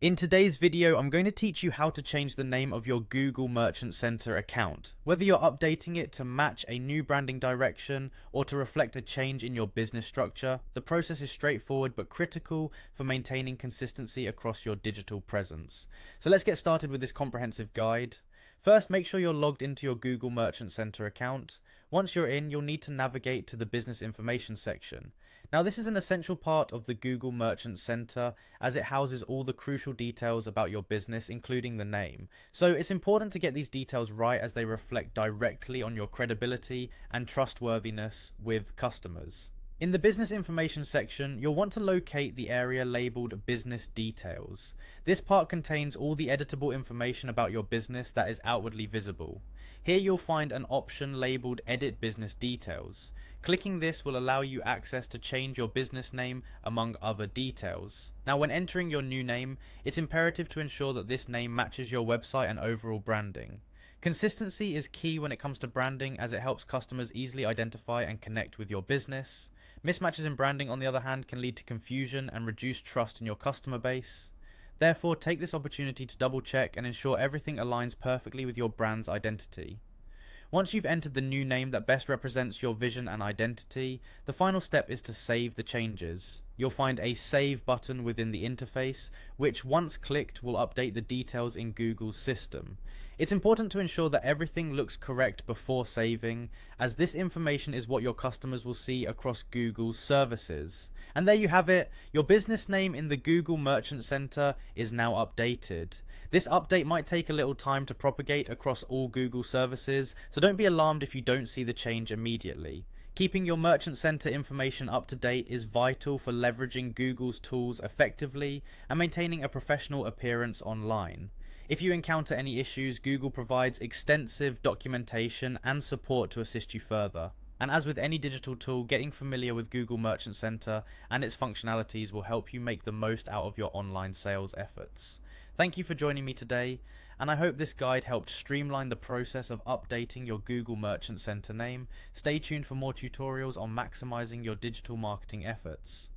In today's video, I'm going to teach you how to change the name of your Google Merchant Center account. Whether you're updating it to match a new branding direction or to reflect a change in your business structure, the process is straightforward but critical for maintaining consistency across your digital presence. So let's get started with this comprehensive guide. First, make sure you're logged into your Google Merchant Center account. Once you're in, you'll need to navigate to the business information section. Now, this is an essential part of the Google Merchant Center as it houses all the crucial details about your business, including the name. So it's important to get these details right as they reflect directly on your credibility and trustworthiness with customers. In the business information section, you'll want to locate the area labeled Business Details. This part contains all the editable information about your business that is outwardly visible. Here you'll find an option labeled Edit Business Details. Clicking this will allow you access to change your business name among other details. Now, when entering your new name, it's imperative to ensure that this name matches your website and overall branding. Consistency is key when it comes to branding as it helps customers easily identify and connect with your business. Mismatches in branding, on the other hand, can lead to confusion and reduce trust in your customer base. Therefore, take this opportunity to double check and ensure everything aligns perfectly with your brand's identity. Once you've entered the new name that best represents your vision and identity, the final step is to save the changes. You'll find a Save button within the interface, which once clicked will update the details in Google's system. It's important to ensure that everything looks correct before saving, as this information is what your customers will see across Google's services. And there you have it, your business name in the Google Merchant Center is now updated. This update might take a little time to propagate across all Google services, so don't be alarmed if you don't see the change immediately. Keeping your Merchant Center information up to date is vital for leveraging Google's tools effectively and maintaining a professional appearance online. If you encounter any issues, Google provides extensive documentation and support to assist you further. And as with any digital tool, getting familiar with Google Merchant Center and its functionalities will help you make the most out of your online sales efforts. Thank you for joining me today, and I hope this guide helped streamline the process of updating your Google Merchant Center name. Stay tuned for more tutorials on maximizing your digital marketing efforts.